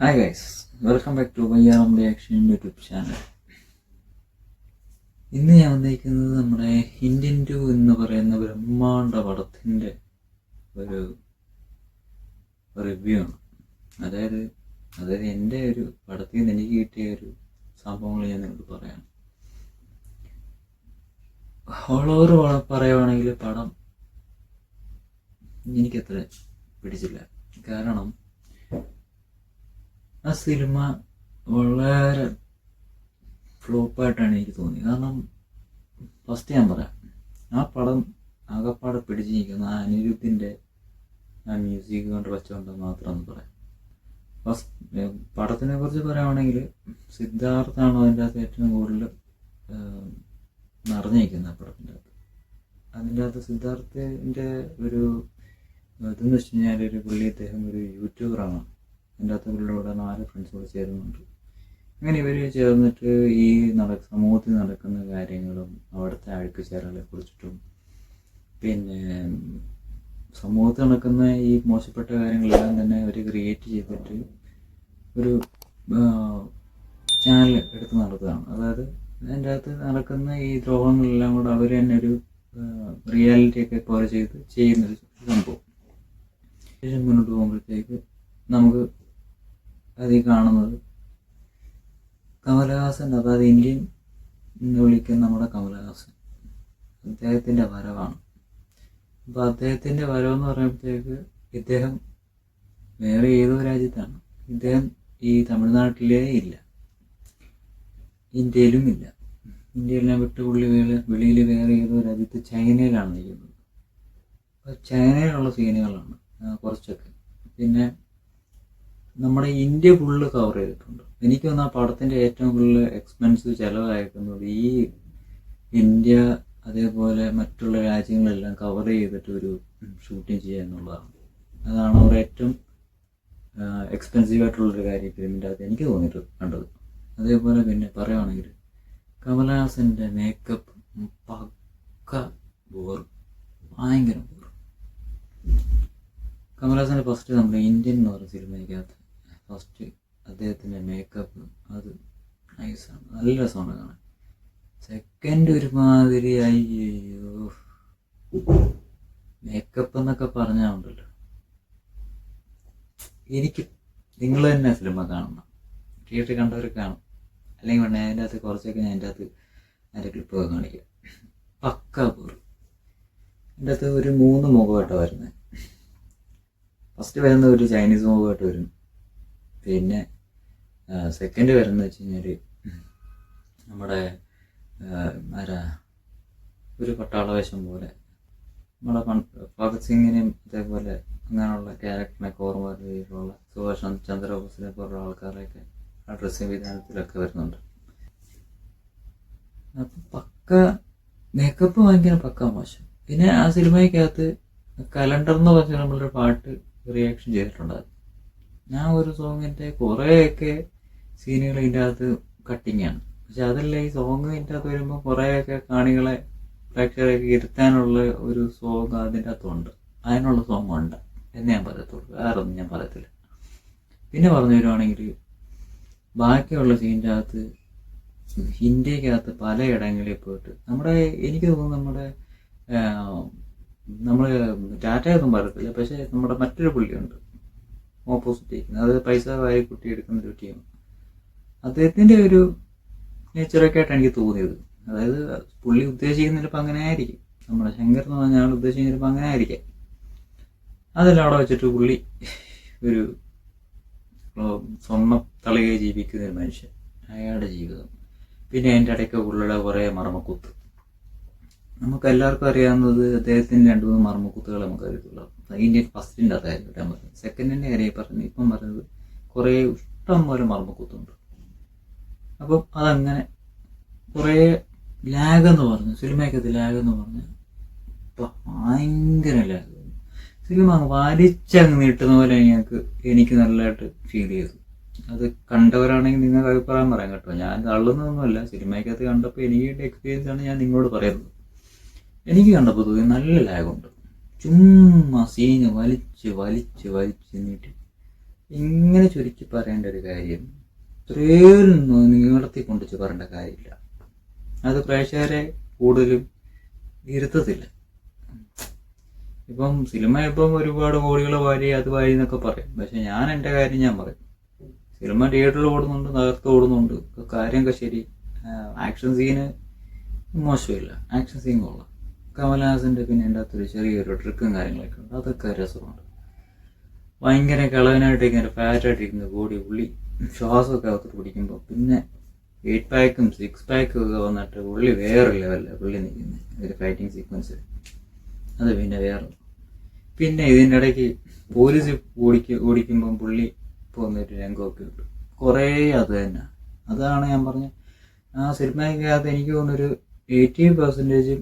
Hi guys, welcome back to വയ്യാറം reaction YouTube channel. ഇന്ന് ഞാൻ വന്നിരിക്കുന്നത് നമ്മുടെ ഇന്ത്യൻ 2 എന്ന് പറയുന്ന ബ്രഹ്മാണ്ഡ പടത്തിൻ്റെ ഒരു റിവ്യൂ ആണ്. അതായത് എൻ്റെ ഒരു പടത്തിൽ നിന്ന് എനിക്ക് കിട്ടിയ ഒരു സംഭവങ്ങൾ ഞാൻ നിങ്ങൾക്ക് പറയാം. ഓൾ ഓവർ പറയുവാണെങ്കിൽ പടം എനിക്കത്ര പിടിച്ചില്ല. കാരണം ആ സിനിമ വളരെ ഫ്ലോപ്പായിട്ടാണ് എനിക്ക് തോന്നിയത്. കാരണം ഫസ്റ്റ് ഞാൻ പറയാം, ആ പടം ആകപ്പാടെ പിടിച്ചിരിക്കുന്ന ആ അനിരുദ്ധിൻ്റെ ആ മ്യൂസിക് കൊണ്ട് വെച്ചുകൊണ്ട് മാത്രം എന്ന് പറയാം. ഫസ്റ്റ് പടത്തിനെ കുറിച്ച് പറയുകയാണെങ്കിൽ സിദ്ധാർത്ഥാണ് അതിൻ്റെ അകത്ത് ഏറ്റവും കൂടുതൽ നിറഞ്ഞിരിക്കുന്നത്. പടത്തിൻ്റെ അകത്ത് അതിൻ്റെ അകത്ത് സിദ്ധാർത്ഥിൻ്റെ ഒരു ഇതെന്ന് വെച്ച് കഴിഞ്ഞാൽ അദ്ദേഹം ഒരു യൂട്യൂബറാണ്. എൻ്റെ അകത്ത് പുള്ളിയുടെ 4 ഫ്രണ്ട്സ് കൂടെ ചേരുന്നുണ്ട്. അങ്ങനെ ഇവർ ചേർന്നിട്ട് ഈ സമൂഹത്തിൽ നടക്കുന്ന കാര്യങ്ങളും അവിടുത്തെ അഴുക്കുചേരകളെ കുറിച്ചിട്ടും പിന്നെ സമൂഹത്തിൽ നടക്കുന്ന ഈ മോശപ്പെട്ട കാര്യങ്ങളെല്ലാം തന്നെ അവർ ക്രിയേറ്റ് ചെയ്തിട്ട് ഒരു ചാനൽ എടുത്ത് നടത്തുകയാണ്. അതായത് അതിൻ്റെ അകത്ത് നടക്കുന്ന ഈ ദ്രോഹങ്ങളെല്ലാം കൂടെ അവർ തന്നെ ഒരു റിയാലിറ്റിയൊക്കെ പോലെ ചെയ്യുന്നൊരു സംഭവം. ശേഷം മുന്നോട്ട് പോകുമ്പോഴത്തേക്ക് നമുക്ക് അതിൽ കാണുന്നത് കമലഹാസൻ, അതായത് ഇന്ത്യൻ എന്ന് വിളിക്കുന്ന നമ്മുടെ കമലഹാസൻ, അദ്ദേഹത്തിൻ്റെ വരവാണ്. അപ്പോൾ അദ്ദേഹത്തിൻ്റെ വരവെന്ന് പറയുമ്പോഴത്തേക്ക് ഇദ്ദേഹം വേറെ ഏതോ രാജ്യത്താണ്. ഇദ്ദേഹം ഈ തമിഴ്നാട്ടിലേ ഇല്ല, ഇന്ത്യയിലും ഇല്ല. ഇന്ത്യയിലെല്ലാം വിട്ട് വെളിയിൽ വേറെ ഏതോ രാജ്യത്ത് ചൈനയിലാണ് നിൽക്കുന്നത്. അപ്പോൾ ചൈനയിലുള്ള സീനുകളാണ് കുറച്ചൊക്കെ. പിന്നെ നമ്മുടെ ഇന്ത്യ ഫുള്ള് കവർ ചെയ്തിട്ടുണ്ട്. എനിക്ക് തോന്നുന്നു ആ പടത്തിൻ്റെ ഏറ്റവും കൂടുതൽ എക്സ്പെൻസ് ചിലവായിരിക്കുന്നത് ഈ ഇന്ത്യ അതേപോലെ മറ്റുള്ള രാജ്യങ്ങളെല്ലാം കവർ ചെയ്തിട്ട് ഒരു ഷൂട്ടിങ് ചെയ്യുക എന്നുള്ളതാണ്. അതാണ് അവർ ഏറ്റവും എക്സ്പെൻസീവ് ആയിട്ടുള്ളൊരു കാര്യം ഫിലിമിൻ്റെ അകത്ത് എനിക്ക് കണ്ടത്. അതേപോലെ പിന്നെ പറയുകയാണെങ്കിൽ കമലഹാസൻ്റെ മേക്കപ്പ് പക്ക ബോർ, ഭയങ്കര ബോർ. കമലഹാസൻ്റെ ഫസ്റ്റ് നമ്മുടെ ഇന്ത്യൻ എന്ന് പറയുന്ന സിനിമയ്ക്കകത്ത് ഫസ്റ്റ് അദ്ദേഹത്തിൻ്റെ മേക്കപ്പ് അത് നൈസാണ്, നല്ല രസമാണ് കാണാൻ. സെക്കൻഡ് ഒരുമാതിരി അയ്യോ, മേക്കപ്പ് എന്നൊക്കെ പറഞ്ഞാൽ ഉണ്ടല്ലോ, എനിക്ക് നിങ്ങൾ തന്നെ സിനിമ കാണണം, തിയേറ്ററിൽ കണ്ടവർ കാണും. അല്ലെങ്കിൽ വേണേ അതിൻ്റെ അകത്ത് കുറച്ചൊക്കെ ഞാൻ അതിൻ്റെ ക്ലിപ്പൊക്കെ കാണിക്കാം. പക്ക പോർ. അതിൻ്റെ അകത്ത് ഒരു 3 മുഖമായിട്ടാണ് വരുന്നത്. ഫസ്റ്റ് വരുന്ന ഒരു ചൈനീസ് മുഖമായിട്ട് വരും. പിന്നെ സെക്കൻഡ് വരുന്നത് വെച്ച് കഴിഞ്ഞാൽ നമ്മുടെ ഒരു പട്ടാളവേഷം പോലെ നമ്മുടെ ഭഗത് സിംഗിനെയും അതേപോലെ അങ്ങനെയുള്ള ക്യാരക്ടറിനൊക്കെ ഓർമ്മ രീതിയിലുള്ള സുഭാഷ് ചന്ദ്രബോസിനെ പോലുള്ള ആൾക്കാരെയൊക്കെ ആ ഡ്രസ്സിങ് വിധാനത്തിലൊക്കെ വരുന്നുണ്ട്. അപ്പം പക്ക മേക്കപ്പ് ഭയങ്കര പക്ക മോശം. പിന്നെ ആ സിനിമയ്ക്കകത്ത് കലണ്ടർ എന്ന് പറഞ്ഞ നമ്മളൊരു പാട്ട് റിയാക്ഷൻ ചെയ്തിട്ടുണ്ടായിരുന്നു. ഞാൻ ഒരു സോങ്ങിൻ്റെ കുറേയൊക്കെ സീനുകൾ ഇതിൻ്റെ അകത്ത് കട്ടിങ്ങാണ്. പക്ഷെ അതല്ല, ഈ സോങ് ഇതിൻ്റെ അകത്ത് വരുമ്പോൾ കുറേയൊക്കെ കാണികളെ പ്രേക്ഷകരെയൊക്കെ ഇരുത്താനുള്ള ഒരു സോങ് അതിൻ്റെ അകത്തുണ്ട്. അതിനുള്ള സോങ് ഉണ്ട് എന്ന് ഞാൻ പറയത്തുള്ളൂ, വേറെ ഒന്നും ഞാൻ പറയത്തില്ല. പിന്നെ പറഞ്ഞു വരുവാണെങ്കിൽ ബാക്കിയുള്ള സീനിൻ്റെ അകത്ത് ഇന്ത്യക്കകത്ത് പലയിടങ്ങളിൽ പോയിട്ട് എനിക്ക് തോന്നുന്നു നമ്മൾ ടാറ്റയൊന്നും പറയത്തില്ല, പക്ഷേ നമ്മുടെ മറ്റൊരു പുള്ളിയുണ്ട് ഓപ്പോസിറ്റ് ചെയ്യുന്നത്, അത് പൈസ വാരി കുട്ടിയെടുക്കുന്ന ഒരു ടീം. അദ്ദേഹത്തിൻ്റെ ഒരു നേച്ചറൊക്കെ ആയിട്ടാണ് എനിക്ക് തോന്നിയത്. അതായത് പുള്ളി ഉദ്ദേശിക്കുന്ന ചിലപ്പോൾ അങ്ങനെ ആയിരിക്കും, നമ്മുടെ ശങ്കർ എന്ന് പറഞ്ഞ ആൾ ഉദ്ദേശിക്കുന്ന ചിലപ്പോൾ അങ്ങനെ ആയിരിക്കാം. അതെല്ലാം അവിടെ വെച്ചിട്ട് പുള്ളി ഒരു സ്വർണ്ണ തളികയെ ജീവിക്കുന്ന ഒരു മനുഷ്യൻ, അയാളുടെ ജീവിതം. പിന്നെ അതിൻ്റെ ഇടയ്ക്ക് പുള്ളിയുടെ കുറേ മർമ്മക്കുത്ത്. നമുക്ക് എല്ലാവർക്കും അറിയാവുന്നത് അദ്ദേഹത്തിൻ്റെ 2-3 മർമ്മക്കുത്തുകൾ നമുക്ക് അറിയത്തുള്ളൂ. ഇന്ത്യൻ ഫസ്റ്റിൻ്റെ അതായിരുന്നു ഞാൻ പറഞ്ഞത്. സെക്കൻഡിൻ്റെ കാര്യം പറഞ്ഞു, ഇപ്പം പറയുന്നത് കുറേ ഇഷ്ടം പോലെ മർമ്മക്കുത്തുണ്ട്. അപ്പം അതങ്ങനെ കുറേ ലാഗെന്ന് പറഞ്ഞു, സിനിമയ്ക്കകത്ത് ലാഗെന്ന് പറഞ്ഞാൽ ഭയങ്കര ലാഗ്. സിനിമ വലിച്ചങ്ങ് നീട്ടുന്ന പോലെ എനിക്ക് നല്ലതായിട്ട് ഫീൽ ചെയ്തു. അത് കണ്ടവരാണെങ്കിൽ നിങ്ങൾക്ക് അഭിപ്രായം പറയാം കേട്ടോ, ഞാൻ തള്ളുന്നതൊന്നുമല്ല. സിനിമയ്ക്കകത്ത് കണ്ടപ്പോൾ എനിക്ക് എക്സ്പീരിയൻസ് ആണ് ഞാൻ നിങ്ങളോട് പറയുന്നത്. എനിക്ക് കണ്ടപ്പോൾ തോന്നി നല്ല ലാഗുണ്ട്. ചുമ്മാ സീന് വലിച്ച് നീട്ടി ഇങ്ങനെ ചുരുക്കി പറയേണ്ട ഒരു കാര്യം ഇത്രയും നീളത്തിൽ കൊണ്ടിച്ച് പറയേണ്ട കാര്യമില്ല. അത് പ്രേക്ഷകരെ കൂടുതലും ഇരുത്തത്തില്ല. ഇപ്പം സിനിമ ഇപ്പം ഒരുപാട് കോടികൾ വാരി അത് വാരി എന്നൊക്കെ പറയും. പക്ഷെ ഞാൻ എൻ്റെ കാര്യം ഞാൻ പറയും. സിനിമ തിയേറ്ററിൽ ഓടുന്നുണ്ട്, നഗരത്ത് ഓടുന്നുണ്ട്, കാര്യമൊക്കെ ശരി. ആക്ഷൻ സീന് മോശമില്ല, ആക്ഷൻ സീൻ കൊള്ളാം. കമൽഹാസൻ്റെ പിന്നെ എൻ്റെ അകത്തൊരു ചെറിയൊരു ട്രിക്കും കാര്യങ്ങളൊക്കെ ഉണ്ട്, അതൊക്കെ രസമുണ്ട്. ഭയങ്കര കിളവനായിട്ടിരിക്കുന്ന ഫാറ്റായിട്ടിരിക്കുന്ന ബോഡി പുള്ളി ശ്വാസമൊക്കെ അകത്തോട്ട് പിടിക്കുമ്പോൾ പിന്നെ 8 പാക്കും 6 പാക്കും ഒക്കെ വന്നിട്ട് പുള്ളി വേറെ ലെവലിലാണ് പുള്ളി നിൽക്കുന്നത്. ഒരു ഫൈറ്റിംഗ് സീക്വൻസ് അത് പിന്നെ വേറെ. പിന്നെ ഇതിൻ്റെ ഇടയ്ക്ക് പോലീസ് ഓടിക്കുമ്പം പുള്ളി പോകുന്നൊരു രംഗമൊക്കെ ഉണ്ട്, കുറേ അത് തന്നെ. അതാണ് ഞാൻ പറഞ്ഞ ആ സിനിമയ്ക്കകത്ത് എനിക്ക് തോന്നുന്നൊരു 80%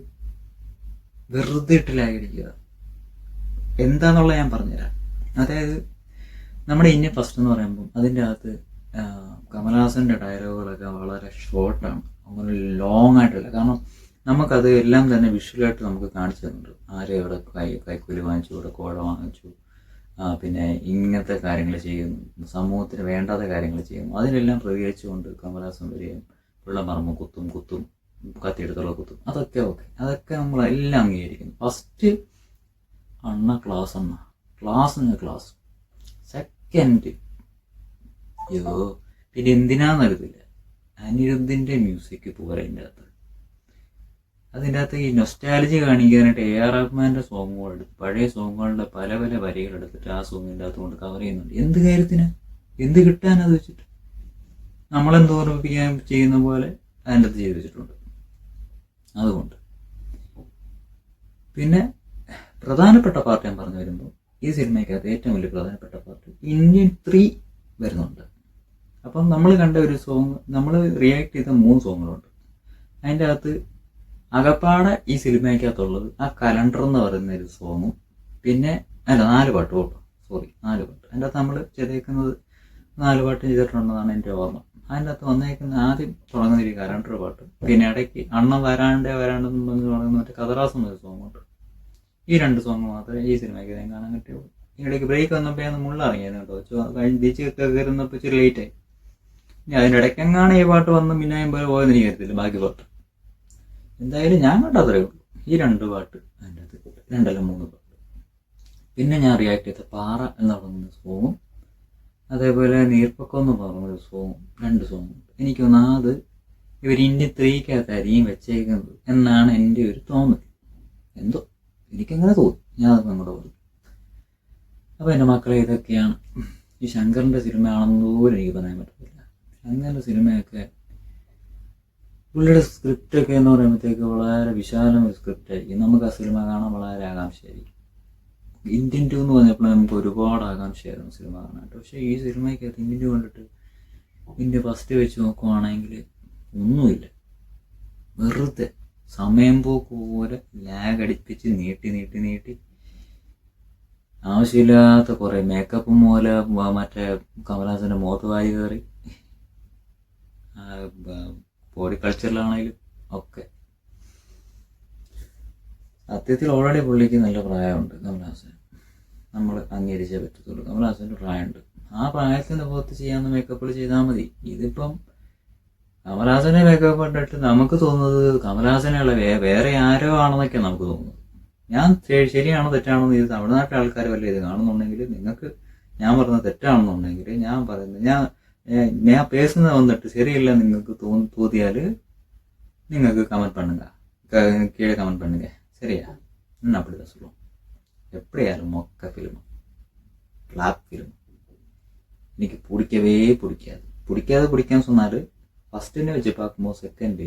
വെറുതെ ഇട്ടിലായിരിക്കുക. എന്താണെന്നുള്ളത് ഞാൻ പറഞ്ഞുതരാം. അതായത് നമ്മുടെ ഇന്ത്യൻ ഫസ്റ്റ് എന്ന് പറയുമ്പം അതിൻ്റെ അകത്ത് കമൽഹാസൻ്റെ ഡയലോഗുകളൊക്കെ വളരെ ഷോർട്ടാണ്, അങ്ങനെ ലോങ് ആയിട്ടില്ല. കാരണം നമുക്കത് എല്ലാം തന്നെ വിഷ്വലായിട്ട് നമുക്ക് കാണിച്ചു തരുന്നുണ്ട്. ആരെ എവിടെ കൈക്കൂലി വാങ്ങിച്ചു, ഇവിടെ കോഴ വാങ്ങിച്ചു, പിന്നെ ഇങ്ങനത്തെ കാര്യങ്ങൾ ചെയ്യുന്നു, സമൂഹത്തിന് വേണ്ടാത്ത കാര്യങ്ങൾ ചെയ്യുന്നു. അതിനെല്ലാം പ്രതികരിച്ചുകൊണ്ട് കമൽഹാസൻ വരികയും പിള്ളമറമ്പ് കുത്തും കത്തിയെടുത്തുള്ള കുത്തും, അതൊക്കെ ഓക്കെ, അതൊക്കെ നമ്മളെല്ലാം അംഗീകരിക്കുന്നു. ഫസ്റ്റ് അണ്ണ ക്ലാസ് സെക്കൻഡ് അയ്യോ പിന്നെ എന്തിനാന്നറിയത്തില്ല, അനിരുദ്ധിൻ്റെ മ്യൂസിക് പോരാ അതിൻ്റെ അകത്ത് ഈ നൊസ്റ്റാലജി കാണിക്കാനായിട്ട് AR റഹ്മാൻ്റെ സോങ്ങുകൾ എടുത്ത് പഴയ സോങ്ങുകളുടെ പല പല വരികൾ എടുത്തിട്ട് ആ സോങ്ങിൻ്റെ അകത്ത് കൊണ്ട് കവർ ചെയ്യുന്നുണ്ട്. എന്ത് കാര്യത്തിന്, എന്ത് കിട്ടാനത് വെച്ചിട്ട് നമ്മളെന്ത് ഓർമ്മിപ്പിക്കാൻ ചെയ്യുന്ന പോലെ അതിൻ്റെ അകത്ത് ചെയ്ത് വെച്ചിട്ടുണ്ട്. അതുകൊണ്ട് പിന്നെ പ്രധാനപ്പെട്ട പാർട്ട് ഞാൻ പറഞ്ഞു വരുമ്പോൾ ഈ സിനിമയ്ക്കകത്ത് ഏറ്റവും വലിയ പ്രധാനപ്പെട്ട പാർട്ട് ഇന്ത്യൻ 3 വരുന്നുണ്ട്. അപ്പം നമ്മൾ കണ്ട ഒരു സോങ്, നമ്മൾ റിയാക്ട് ചെയ്ത 3 സോങ്ങുകളുണ്ട്. അതിൻ്റെ അകത്ത് അകപ്പാടെ ഈ സിനിമയ്ക്കകത്തുള്ളത് ആ കലണ്ടർ എന്ന് പറയുന്ന ഒരു സോങ്ങും പിന്നെ 4 പാട്ട് കേട്ടോ, 4 പാട്ട്. അതിൻ്റെ അകത്ത് നമ്മൾ ചെയ്തേക്കുന്നത് 4 പാട്ട് ചെയ്തിട്ടുണ്ടെന്നാണ് എൻ്റെ ഓർമ്മ. അതിൻ്റെ അകത്ത് വന്നേക്കുന്ന ആദ്യം തുടങ്ങുന്ന ഒരു കലണ്ടർ പാട്ട്, പിന്നെ ഇടയ്ക്ക് അണ്ണൻ വരാണ്ടെന്ന് തുടങ്ങുന്ന മറ്റേ കഥറാസം ഒരു സോങ്ങുണ്ട്. ഈ 2 സോങ് മാത്രമേ ഈ സിനിമയ്ക്ക് ഞാൻ കാണാൻ കിട്ടിയുള്ളൂ. ഇതിനിടയ്ക്ക് ബ്രേക്ക് വന്നപ്പോൾ ഞാൻ മുള്ളിറങ്ങിയത് കേട്ടോ, കഴിഞ്ഞ് ബീച്ചൊക്കെ കയറുന്നപ്പോൾ ഇച്ചിരി ലേറ്റായി. ഇനി അതിൻ്റെ ഇടയ്ക്കെങ്ങാണ് ഈ പാട്ട് വന്ന് മിന്നായം പോലെ പോയെന്ന് എനിക്ക് അറിയത്തില്ല ബാക്കി പാട്ട്. എന്തായാലും ഞാൻ കണ്ടത്രേ ഉള്ളൂ ഈ 2 പാട്ട് അതിൻ്റെ അകത്ത്, 2 അല്ല 3 പാട്ട്. പിന്നെ ഞാൻ റിയാക്ട് ചെയ്ത പാറ എന്ന് പറയുന്ന സോങ്ങും അതേപോലെ നീർപ്പക്കം എന്ന് പറയുന്നൊരു സോങ്ങും, 2 സോങ്ങും. എനിക്ക് തോന്നുന്നു അത് ഇവർ ഇന്ത്യൻ 3-ക്കകത്തായിരിക്കും വെച്ചേക്കുന്നത് എന്നാണ് എൻ്റെ ഒരു തോന്നൽ. എന്തോ എനിക്കങ്ങനെ തോന്നി, ഞാൻ അത് അങ്ങോട്ട് പറഞ്ഞു. അപ്പോൾ എൻ്റെ മക്കളെ ഇതൊക്കെയാണ് ഈ ശങ്കറിൻ്റെ സിനിമയാണെന്ന് പോലും എനിക്ക് പറയാൻ പറ്റത്തില്ല. ശങ്കറിൻ്റെ സിനിമയൊക്കെ പുള്ളിയുടെ സ്ക്രിപ്റ്റൊക്കെ എന്ന് പറയുമ്പോഴത്തേക്ക് വളരെ വിശാലം ഒരു സ്ക്രിപ്റ്റ് ആയിരിക്കും. നമുക്ക് ആ സിനിമ കാണാൻ വളരെ ആകാംക്ഷയായിരിക്കും. ഇന്ത്യൻ 2 എന്ന് പറഞ്ഞപ്പോൾ നമുക്ക് ഒരുപാട് ആകാംക്ഷയായിരുന്നു സിനിമ കാണാനായിട്ട്. പക്ഷേ ഈ സിനിമയ്ക്കകത്ത് ഇന്ത്യൻ 2 കണ്ടിട്ട് ഇന്ത്യ ഫസ്റ്റ് വെച്ച് നോക്കുവാണെങ്കിൽ ഒന്നുമില്ല, വെറുതെ സമയം പോക്ക് പോലെ ലാഗ് അടിപ്പിച്ച് നീട്ടി ആവശ്യമില്ലാത്ത കുറേ മേക്കപ്പും പോലെ മറ്റേ കമൽഹാസൻ്റെ മുഖത്ത് വാരി കയറി ബോഡി കൾച്ചറിലാണെങ്കിലും ഒക്കെ. സത്യത്തിൽ ഓൾറെഡി പുള്ളിക്ക് നല്ല പ്രായമുണ്ട് കമൽഹാസൻ, നമ്മൾ അംഗീകരിച്ചേ പറ്റത്തുള്ളൂ. കമൽഹാസൻ്റെ പ്രായമുണ്ട്, ആ പ്രായത്തിൻ്റെ പുറത്ത് ചെയ്യാവുന്ന മേക്കപ്പുകൾ ചെയ്താൽ മതി. ഇതിപ്പം കമൽഹാസനെ മേക്കപ്പ് കണ്ടിട്ട് നമുക്ക് തോന്നുന്നത് കമൽഹാസനുള്ള വേറെ ആരോ ആണെന്നൊക്കെ നമുക്ക് തോന്നുന്നത്. ഞാൻ ശരിയാണോ തെറ്റാണോ ഇത് തമിഴ്നാട്ടിലെ ആൾക്കാർ വല്ല ഇത് കാണുന്നുണ്ടെങ്കിൽ നിങ്ങൾക്ക് ഞാൻ പറഞ്ഞത് തെറ്റാണെന്നുണ്ടെങ്കിൽ ഞാൻ പറയുന്നത് ഞാൻ പേഴ്സണൽ വന്നിട്ട് ശരിയല്ല നിങ്ങൾക്ക് തോന്നിയാൽ നിങ്ങൾക്ക് കമൻറ്റ് பண்ணுங்க, கீழே கமெண்ட் பண்ணுங்க, சரியா? இன்னும் அப்படி தான் சொல்லுவோம். எப்படியாலும் மொக்க ஃபிலிம், ஃப்ளாப் ஃபிலிம் എനിക്ക് പിടിക്കവേ പിടിക്കാന്ന് சொன்னாரு. ഫസ്റ്റിനെ വെച്ച് பார்க்கும்போது സെക്കൻഡ്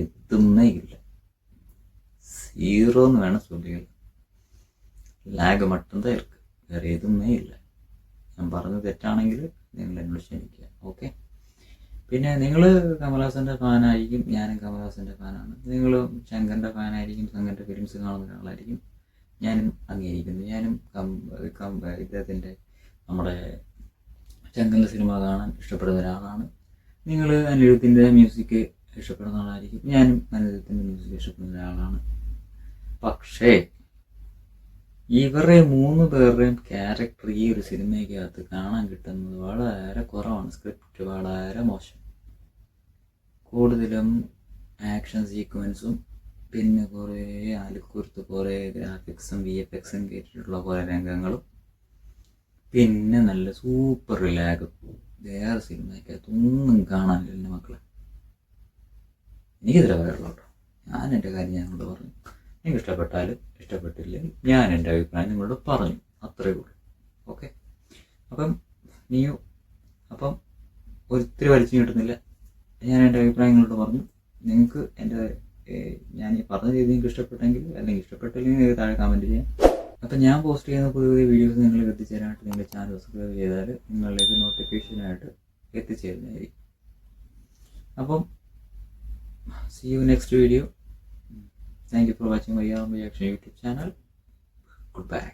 എതുമേ ഇല്ല, 0 വേണം சொல்லிக்கலாம். ലാഗ് மட்டும்தான் இருக்கு, വേറെ എതുമേ ഇല്ല. ഞാൻ പറഞ്ഞത് തെറ്റാണെങ്കിൽ നിങ്ങൾ എന്നോട് ക്ഷമിക്കുക, ഓക്കെ? പിന്നെ നിങ്ങൾ കമൽഹാസൻ്റെ ഫാനായിരിക്കും, ഞാനും കമൽഹാസൻ്റെ ഫാനാണ്. നിങ്ങൾ ശങ്കറിൻ്റെ ഫാനായിരിക്കും, ശങ്കറിൻ്റെ ഫിലിംസ് കാണുന്ന ഒരാളായിരിക്കും, ഞാനും അംഗീകരിക്കുന്നു. ഞാനും ഇദ്ദേഹത്തിൻ്റെ നമ്മുടെ ശങ്കറിൻ്റെ സിനിമ കാണാൻ ഇഷ്ടപ്പെടുന്ന ഒരാളാണ്. നിങ്ങൾ അനിരുദ്ധിൻ്റെ മ്യൂസിക് ഇഷ്ടപ്പെടുന്ന ആളായിരിക്കും, ഞാനും അനിരുദ്ധിൻ്റെ മ്യൂസിക് ഇഷ്ടപ്പെടുന്ന ഒരാളാണ്. പക്ഷേ ഇവരുടെ 3 പേരുടെയും ക്യാരക്ടർ ഈ ഒരു സിനിമയ്ക്കകത്ത് കാണാൻ കിട്ടുന്നത് വളരെ കുറവാണ്. സ്ക്രിപ്റ്റ് വളരെ മോശം, കൂടുതലും ആക്ഷൻ സീക്വൻസും പിന്നെ കുറേ അലുക്കുറുത്ത് കുറേ ഗ്രാഫിക്സും VFX കയറ്റിയിട്ടുള്ള കുറേ രംഗങ്ങളും പിന്നെ നല്ല സൂപ്പർ ലാഗും. വേറെ സിനിമയ്ക്കകത്ത് ഒന്നും കാണാനില്ല എൻ്റെ മക്കളെ. എനിക്കിതിലെ പറയുള്ളൂ കേട്ടോ. ഞാൻ എൻ്റെ കാര്യം ഞങ്ങളോട് പറഞ്ഞു. നിങ്ങൾക്ക് ഇഷ്ടപ്പെട്ടാലും ഇഷ്ടപ്പെട്ടില്ലെങ്കിൽ ഞാൻ എൻ്റെ അഭിപ്രായം നിങ്ങളോട് പറഞ്ഞു, അത്രയേ ഉള്ളൂ. ഓക്കെ, അപ്പം ഒത്തിരി വലിച്ചു കിട്ടുന്നില്ല. ഞാൻ എൻ്റെ അഭിപ്രായം നിങ്ങളോട് പറഞ്ഞു. നിങ്ങൾക്ക് എൻ്റെ ഞാൻ ഈ പറഞ്ഞ രീതി നിങ്ങൾക്ക് ഇഷ്ടപ്പെട്ടെങ്കിൽ അല്ലെങ്കിൽ ഇഷ്ടപ്പെട്ടില്ലെങ്കിൽ നിങ്ങൾക്ക് താഴെ കമൻറ്റ് ചെയ്യാം. അപ്പം ഞാൻ പോസ്റ്റ് ചെയ്യുന്ന പുതിയ പുതിയ വീഡിയോസ് നിങ്ങൾക്ക് എത്തിച്ചേരാനായിട്ട് നിങ്ങളുടെ ചാനൽ സബ്സ്ക്രൈബ് ചെയ്താൽ നിങ്ങളിലേക്ക് നോട്ടിഫിക്കേഷനായിട്ട് എത്തിച്ചേരുന്നതായിരിക്കും. അപ്പം see you next video. Thank you for watching my Reaction YouTube channel. Goodbye.